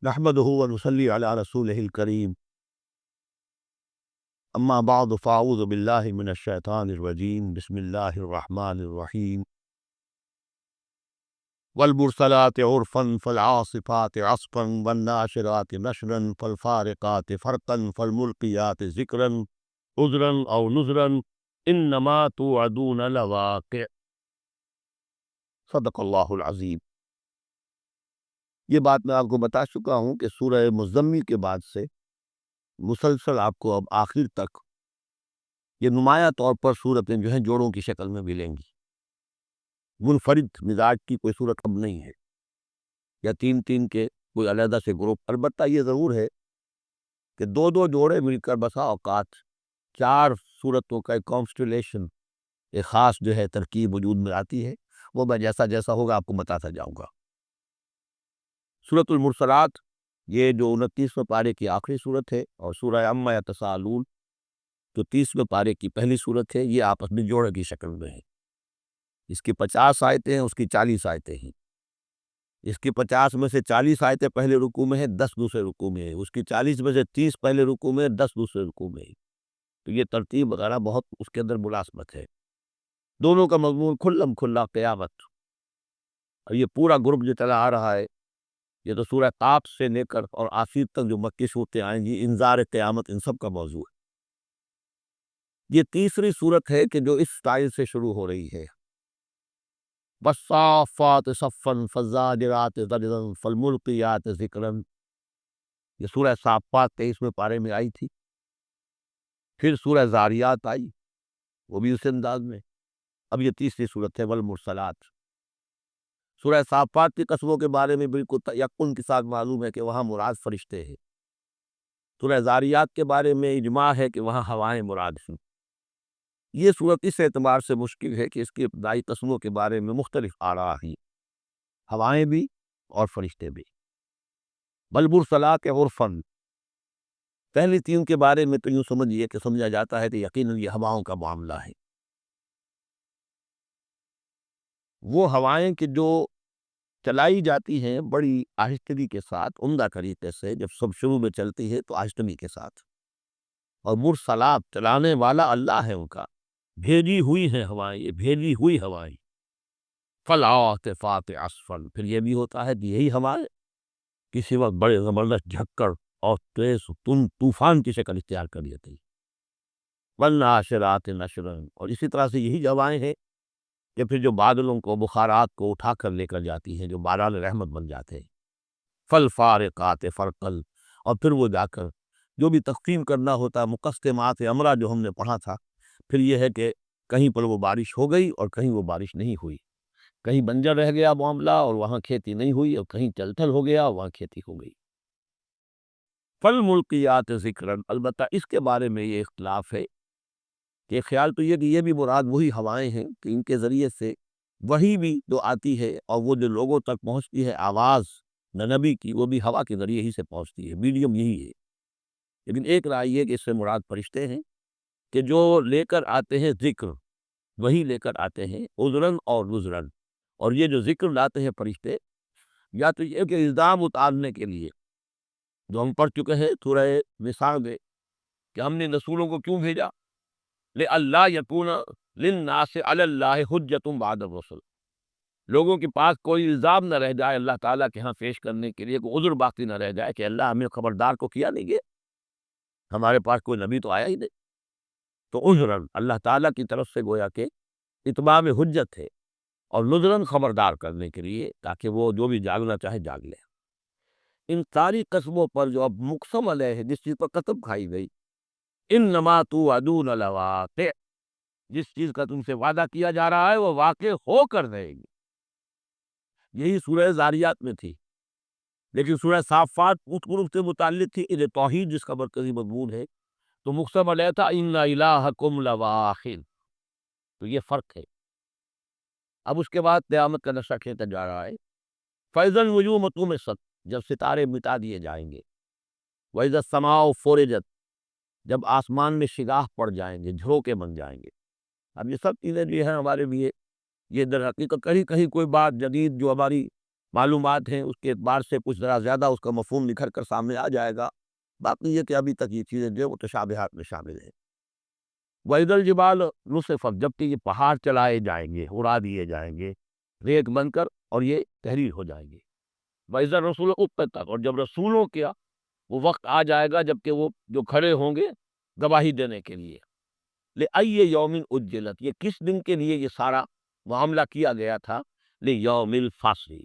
نحمده ونصلي على رسوله الكريم اما بعد فاعوذ بالله من الشیطان الرجیم بسم اللہ الرحمن الرحیم والمرسلات عرفا فالعاصفات عصفا والناشرات نشرا فالفارقات فرقا فالملقيات ذکرا عذرا او نذرا انما توعدون لواقع صدق اللہ العظیم۔ یہ بات میں آپ کو بتا چکا ہوں کہ سورہ مزمل کے بعد سے مسلسل آپ کو اب آخر تک یہ نمایاں طور پر صورتیں جو ہیں جوڑوں کی شکل میں ملیں گی۔ منفرد مزاج کی کوئی صورت اب نہیں ہے، یا تین تین کے کوئی علیحدہ سے گروپ۔ البتہ یہ ضرور ہے کہ دو دو جوڑے مل کر بسا اوقات چار صورتوں کا ایک کانسٹیلیشن، ایک خاص جو ہے ترکیب وجود میں آتی ہے۔ وہ میں جیسا جیسا ہوگا آپ کو بتاتا جاؤں گا۔ سورۃ المرسلات یہ جو 29ویں پارے کی آخری صورت ہے، اور سورہ عما یتساءلون جو 30ویں پارے کی پہلی صورت ہے، یہ آپس میں جوڑے کی شکل میں ہے۔ اس کی 50 آیتیں ہیں، اس کی 40 آیتیں ہیں۔ اس کی 50 میں سے 40 آیتیں پہلے رکوع میں ہیں، 10 دوسرے رکوع میں ہیں۔ اس کی 40 میں سے 30 پہلے رکوع میں ہیں، 10 دوسرے رکوع میں ہیں۔ تو یہ ترتیب وغیرہ بہت اس کے اندر ملازمت ہے۔ دونوں کا مضمون کھلم کھلا قیامت، اور یہ پورا گروپ جو چلا آ رہا ہے، یہ تو سورہ قاف سے لے کر اور آخر تک جو مکی صورتیں آئیں گی، انذار قیامت ان سب کا موضوع ہے۔ یہ تیسری صورت ہے کہ جو اس سٹائل سے شروع ہو رہی ہے۔ والصافات صفا فالزاجرات زجرا فالملقیات ذکرا۔ یہ سورہ صافات 23ویں پارے میں آئی تھی، پھر سورہ زاریات آئی، وہ بھی اس انداز میں۔ اب یہ تیسری صورت ہے والمرسلات۔ سورہ صافات کی قسموں کے بارے میں بالکل یقین کے ساتھ معلوم ہے کہ وہاں مراد فرشتے ہیں۔ سورہ زاریات کے بارے میں اجماع ہے کہ وہاں ہوائیں مراد ہیں۔ یہ صورت اس اعتبار سے مشکل ہے کہ اس کی ابتدائی قسموں کے بارے میں مختلف آراء ہیں، ہوائیں بھی اور فرشتے بھی۔ والمرسلات عرفا، پہلی تین کے بارے میں تو یوں سمجھیے کہ سمجھا جاتا ہے کہ یقیناً یہ ہواؤں کا معاملہ ہے۔ وہ ہوائیں کہ جو چلائی جاتی ہیں بڑی آہستگی کے ساتھ، عمدہ طریقے سے، جب سب شروع میں چلتی ہے تو آہستگی کے ساتھ، اور مرسلات چلانے والا اللہ ہے ان کا، بھیجی ہوئی ہیں ہوائیں، یہ بھیجی ہوئی ہوائیں۔ فالعاصفات عصفا، پھر یہ بھی ہوتا ہے کہ یہی ہوائیں کسی وقت بڑے زبردست جھکڑ اور تیز طوفان کی شکل اختیار کر لیتی ہیں۔ والناشرات نشرا، اور اسی طرح سے یہی ہوائیں ہیں کہ پھر جو بادلوں کو، بخارات کو اٹھا کر لے کر جاتی ہیں، جو باران رحمت بن جاتے ہیں۔ فالفارقات فرقا، اور پھر وہ جا کر جو بھی تقسیم کرنا ہوتا ہے، مقسمات امرہ جو ہم نے پڑھا تھا، پھر یہ ہے کہ کہیں پر وہ بارش ہو گئی اور کہیں وہ بارش نہیں ہوئی، کہیں بنجر رہ گیا معاملہ اور وہاں کھیتی نہیں ہوئی، اور کہیں چل تل ہو گیا اور وہاں کھیتی ہو گئی۔ فالملقیات ذکرا، البتہ اس کے بارے میں یہ اختلاف ہے کہ خیال تو یہ کہ یہ بھی مراد وہی ہوائیں ہیں کہ ان کے ذریعے سے وہی بھی جو آتی ہے، اور وہ جو لوگوں تک پہنچتی ہے آواز نبی کی، وہ بھی ہوا کے ذریعے ہی سے پہنچتی ہے، میڈیم یہی ہے۔ لیکن ایک رائے یہ کہ اس سے مراد فرشتے ہیں کہ جو لے کر آتے ہیں ذکر، وہی لے کر آتے ہیں عذراً اور نذراً۔ اور یہ جو ذکر لاتے ہیں فرشتے، یا تو یہ کہ الزام اتارنے کے لیے، جو ہم پڑھ چکے ہیں سورہ نساء میں کہ ہم نے رسولوں کو کیوں بھیجا، لِأَلَّا يَكُونَ لِلنَّاسِ عَلَى اللَّهِ حُجَّةٌ بَعْدَ الرُّسُلِ، لوگوں کے پاس کوئی الزام نہ رہ جائے اللہ تعالیٰ کے ہاں پیش کرنے کے لیے، کوئی عذر باقی نہ رہ جائے کہ اللہ ہمیں خبردار کو کیا نہیں گیا، ہمارے پاس کوئی نبی تو آیا ہی نہیں۔ تو عذراً اللہ تعالیٰ کی طرف سے گویا کہ اتمام حجت ہے، اور نذراً خبردار کرنے کے لیے، تاکہ وہ جو بھی جاگنا چاہے جاگ لے۔ ان ساری قسموں پر جو اب مقسم علیہ ہے، جس چیز پر قسم کھائی گئی، انما توعدون لواقع، جس چیز کا تم سے وعدہ کیا جا رہا ہے وہ واقع ہو کر رہے گی۔ یہی سورہ زاریات میں تھی، لیکن سورہ صافات اس گروپ سے متعلق تھی کہ توحید جس کا مرکزی مضمون ہے، تو مقسم علیہ تھا ان الہکم لواقع۔ تو یہ فرق ہے۔ اب اس کے بعد قیامت کا نقشہ کھینچا جا رہا ہے۔ فَإِذَا النُّجُومُ طُمِسَتْ، جب ستارے مٹا دیے جائیں گے۔ وَإِذَا السَّمَاءُ فُرِجَتْ، جب آسمان میں شگاف پڑ جائیں گے، جھروکے بن جائیں گے۔ اب یہ سب چیزیں جو ہیں ہمارے لیے، یہ در حقیقت کہیں کہیں کوئی بات جدید جو ہماری معلومات ہیں اس کے اعتبار سے کچھ ذرا زیادہ اس کا مفہوم نکھر کر سامنے آ جائے گا، باقی یہ کہ ابھی تک یہ چیزیں جو وہ تشابہات میں شامل ہیں۔ وَإِذَا الْجِبَالُ نُصِفَتْ، جبکہ یہ پہاڑ چلائے جائیں گے، اڑا دیے جائیں گے ریت بن کر، اور یہ تحریر ہو جائیں گے۔ وَإِذَا الرُّسُلُ أُقِّتَتْ، اور جب رسولوں کیا وہ وقت آ جائے گا جبکہ وہ جو کھڑے ہوں گے گواہی دینے کے لیے۔ لِأَيِّ يَوْمٍ أُجِّلَتْ، یہ کس دن کے لیے یہ سارا معاملہ کیا گیا تھا؟ لِيَوْمِ الْفَصْلِ،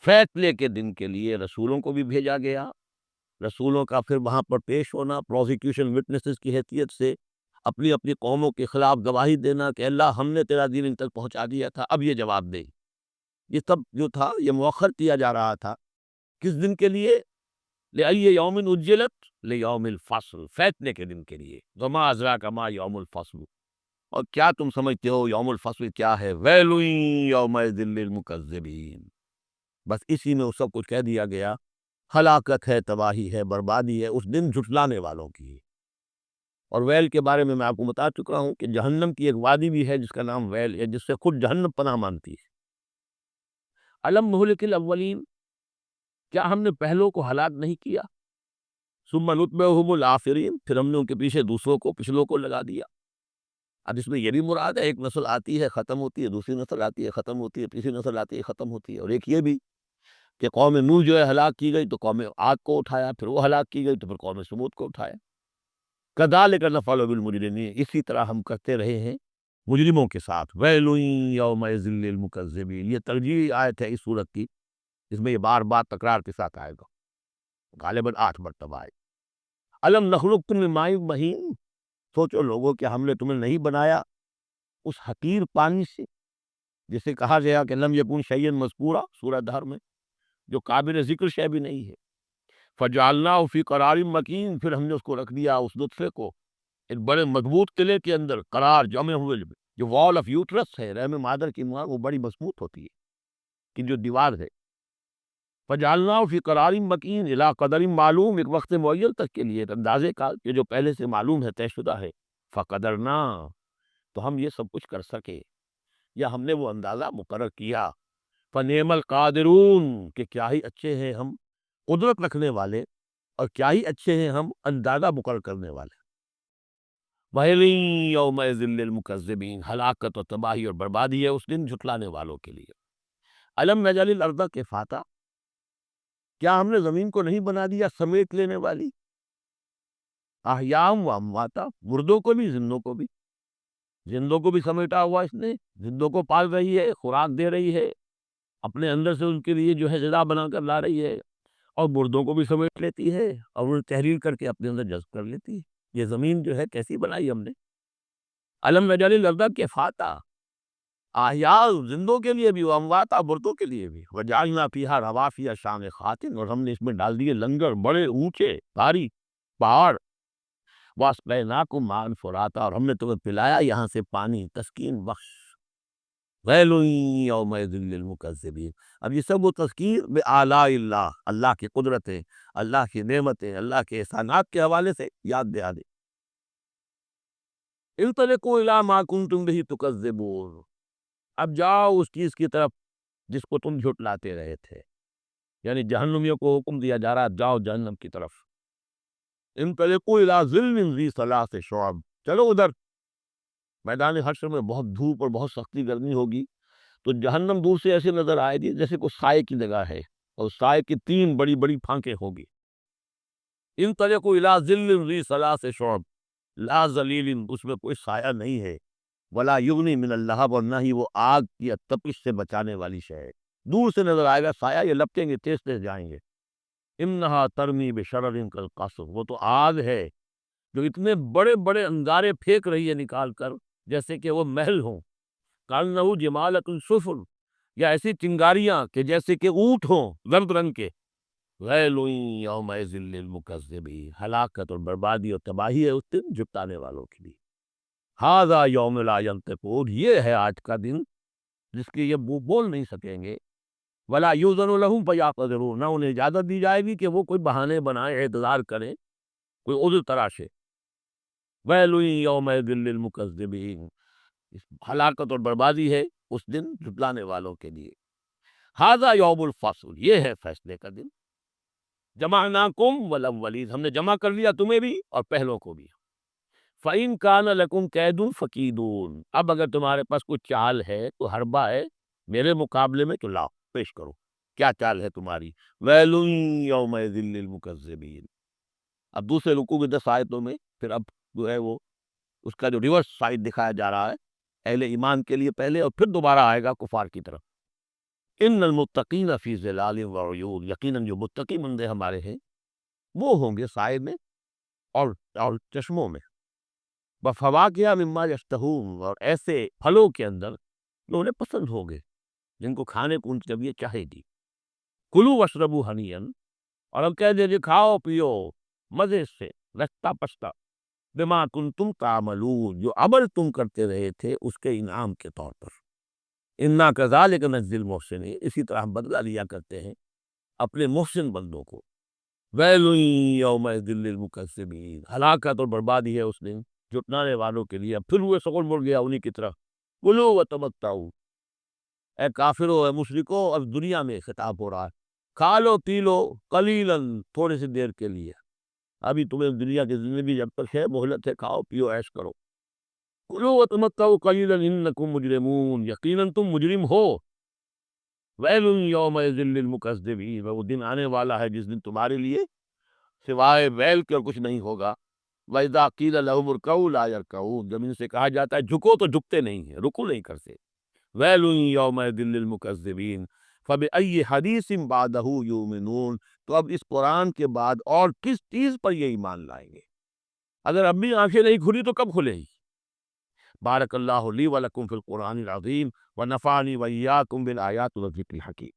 فیصلے کے دن کے لیے رسولوں کو بھی بھیجا گیا۔ رسولوں کا پھر وہاں پر پیش ہونا، پروزیکیوشن وٹنسز کی حیثیت سے اپنی اپنی قوموں کے خلاف گواہی دینا کہ اللہ ہم نے تیرا دین ان تک پہنچا دیا تھا، اب یہ جواب دے۔ یہ سب جو تھا یہ مؤخر کیا جا رہا تھا، کس دن کے لیے؟ لِأَيِّ يَوْمٍ أُجِّلَتْ لِيَوْمِ الْفَصْلِ، فیصلے کے دن کے لیے۔ وَمَا أَدْرَاكَ مَا يَوْمُ الْفَصْلِ، اور کیا تم سمجھتے ہو یوم الفصل کیا ہے؟ وَيْلٌ يَوْمَئِذٍ لِّلْمُكَذِّبِينَ، بس اسی میں وہ سب کچھ کہہ دیا گیا۔ ہلاکت ہے، تباہی ہے، بربادی ہے اس دن جھٹلانے والوں کی۔ اور ویل کے بارے میں آپ کو بتا چکا ہوں کہ جہنم کی ایک وادی بھی ہے جس کا نام ویل ہے، جس سے خود جہنم پناہ مانتی ہے۔ الم نہلک الاولین، کیا ہم نے پہلوں کو ہلاک نہیں کیا؟ ثم نتبعہم الآخرین، پھر ہم نے ان کے پیچھے دوسروں کو، پچھلوں کو لگا دیا۔ اب اس میں یہ بھی مراد ہے ایک نسل آتی ہے ختم ہوتی ہے، دوسری نسل آتی ہے ختم ہوتی ہے، تیسری نسل آتی ہے ختم ہوتی ہے، اور ایک یہ بھی کہ قوم نوح جو ہے ہلاک کی گئی تو قوم عاد کو اٹھایا، پھر وہ ہلاک کی گئی تو پھر قوم سمود کو اٹھایا۔ کذالک نفعل بالمجرمین، اسی طرح ہم کرتے رہے ہیں مجرموں کے ساتھ۔ ویل یومئذ للمکذبین، یہ ترجیحی آیت ہے اس صورت کی، اس میں یہ بار بار تکرار کے ساتھ آئے گا، غالباً 8 مرتبہ آئے۔ الم نخلقکم من ماء مہین، سوچو لوگوں کہ ہم نے تمہیں نہیں بنایا اس حقیر پانی سے جسے کہا گیا کہ لم یکن شیئا مذکورا سورہ دہر میں، جو قابل ذکر شے بھی نہیں ہے۔ فجعلناہ فی قرار مکین، پھر ہم نے اس کو رکھ دیا اس نطفے کو ایک بڑے مضبوط قلعے کے اندر، قرار جمع ہوئے، جو وال آف یوٹرس ہے رحم مادر کی ماں، وہ بڑی مضبوط ہوتی ہے کہ جو دیوار ہے۔ فجعلناہ فی قرار مکین الی قدر معلوم، ایک وقت معین تک کے لیے، ایک اندازے کا کہ جو پہلے سے معلوم ہے، طے شدہ ہے۔ فقدرنا، تو ہم یہ سب کچھ کر سکے، یا ہم نے وہ اندازہ مقرر کیا۔ فنعم القادرون، کہ کیا ہی اچھے ہیں ہم قدرت رکھنے والے، اور کیا ہی اچھے ہیں ہم اندازہ مقرر کرنے والے۔ وَيْلٌ يَوْمَئِذٍ لِّلْمُكَذِّبِينَ، ہلاکت اور تباہی اور بربادی ہے اس دن جھٹلانے والوں کے لیے۔ الم نجعل الارض کفاتا، کیا ہم نے زمین کو نہیں بنا دیا سمیٹ لینے والی؟ احیاء و امواتا، مردوں کو بھی زندوں کو بھی، زندوں کو بھی سمیٹا ہوا اس نے، زندوں کو پال رہی ہے، خوراک دے رہی ہے، اپنے اندر سے ان کے لیے جو ہے غذا بنا کر لا رہی ہے، اور مردوں کو بھی سمیٹ لیتی ہے اور انہیں تحریر کر کے اپنے اندر جذب کر لیتی ہے۔ یہ زمین جو ہے کیسی بنائی ہم نے۔ الم نجعل الارض کفاتا، احیاء زندوں کے لیے بھی، و امواتا مردوں کے لیے بھی، وجعلنا فیہا رواسیا شامخات، اور ہم نے اس میں ڈال دیے لنگر بڑے اونچے بھاری پہاڑ۔ واسقیناکم ماء فراتا، اور ہم نے تمہیں پلایا یہاں سے پانی تسکین بخش۔ ویل یومئذ للمکذبین، اب یہ سب وہ تذکیر بآلاء اللہ، اللہ کی قدرتیں، اللہ کی نعمتیں، اللہ کے احسانات کے حوالے سے یاد دلا دے۔ انطلقوا الی ما کنتم بہ تکذبون، اب جاؤ اس چیز کی طرف جس کو تم جھٹلاتے رہے تھے، یعنی جہنمیوں کو حکم دیا جا رہا ہے جاؤ جہنم کی طرف۔ انطلقوا الی ظل ذی ثلاث شعب، چلو ادھر میدان حشر میں بہت دھوپ اور بہت سختی گرمی ہوگی، تو جہنم دور سے ایسے نظر آئے گی جیسے کوئی سائے کی جگہ ہے، اور سائے کی 3 بڑی بڑی پھانکیں ہوگی۔ انطلقوا الی ظل ذی ثلاث شعب، لا ظلیل، اس میں کوئی سایہ نہیں ہے، ولا یغنی من اللہب، اور نہ ہی وہ آگ کی تپش سے بچانے والی شے ہے۔ دور سے نظر آئے گا سایہ، یہ لپٹیں گے، تیز تیز جائیں گے۔ انہا ترمی بشرر کالقصر، وہ تو آگ ہے جو اتنے بڑے بڑے انگارے پھینک رہی ہے نکال کر جیسے کہ وہ محل ہوں۔ کانہ جمالۃ صفر، یا ایسی چنگاریاں کہ جیسے کہ اونٹ ہوں زرد رنگ کے۔ ویل یومئذ للمکذبین، ہلاکت اور بربادی اور تباہی ہے اس دن جھٹلانے والوں کے لیے۔ ھذا یوم لا ینطقون، یہ ہے آج کا دن جس کے یہ بول نہیں سکیں گے۔ ولا یؤذن لهم فیعتذرون، نہ انہیں اجازت دی جائے گی کہ وہ کوئی بہانے بنائیں، اعتذار کریں، کوئی عذر تراشے۔ ویل یومئذ للمکذبین، ہلاکت اور بربادی ہے اس دن جھٹلانے والوں کے لیے۔ ھذا یوم الفصل، یہ ہے فیصلے کا دن، جمعناکم والاولین، ہم نے جمع کر لیا تمہیں بھی اور پہلوں کو بھی۔ فَإِن كَانَ لَكُمْ كَيْدٌ فَكِیدُونِ، اب اگر تمہارے پاس کوئی چال ہے، تو حربہ ہے میرے مقابلے میں، تو لاؤ پیش کرو، کیا چال ہے تمہاری؟ وَيْلٌ يَوْمَئِذٍ لِّلْمُكَذِّبِينَ۔ اب دوسرے رکوع کی 10 آیتوں میں پھر اب جو ہے وہ اس کا جو ریورس سائڈ دکھایا جا رہا ہے، اہل ایمان کے لیے پہلے، اور پھر دوبارہ آئے گا کفار کی طرف۔ ان المتقین فی ظلال وعیون، یقیناً جو متقی بندے ہمارے ہیں وہ ہوں گے سائے میں اور چشموں میں، بفواکہ مما یشتہون، اور ایسے پھلوں کے اندر جو انہیں پسند ہوگے، جن کو کھانے کو ان کی طبیعت چاہے گی۔ کلوا واشربوا ہنیئا، اور اب کہہ دیجیے کھاؤ پیو مزے سے، رچتا پچتا، بما کنتم تعملون، جو عمل تم کرتے رہے تھے اس کے انعام کے طور پر۔ انا کذالک نجزی المحسنین، اسی طرح ہم بدلہ لیا کرتے ہیں اپنے محسن بندوں کو۔ ویل یومئذ للمکذبین، ہلاکت اور بربادی ہے اس دن جھٹلانے والوں کے لیے۔ اب پھر ہوئے سکون مڑ گیا انہی کی طرف، کلوا وتمتعوا، اے کافرو اے مشرکو، اب دنیا میں خطاب ہو رہا ہے، کھا لو پی لو قلیلاً، تھوڑے سی دیر کے لیے، ابھی تمہیں دنیا کی زندگی جب تک ہے مہلت ہے، کھاؤ پیو عیش کرو۔ کلوا وتمتعوا قلیلا انکم مجرمون، یقیناً تم مجرم ہو۔ ویل یومئذ للمکذبین، وہ دن آنے والا ہے جس دن تمہارے لیے سوائے ویل کے اور کچھ نہیں ہوگا۔ وَإِذَا قِيلَ لَهُمُ ارْكَعُوا لَا يَرْكَعُونَ، جب ان سے کہا جاتا ہے جھکو تو جھکتے نہیں ہیں، رکوع نہیں کرتے۔ ویل یومئذ للمکذبین فَبِأَيِّ حَدِیثٍ بَعْدَهُ یؤمنون، تو اب اس قرآن کے بعد اور کس چیز پر یہ ایمان لائیں گے؟ اگر اب بھی آنکھیں نہیں کھلی تو کب کھلے گی؟ بارک اللہ لی ولکم فی القرآن العظیم ونفعنی وإیاکم بالآیات والذکر الحکیم۔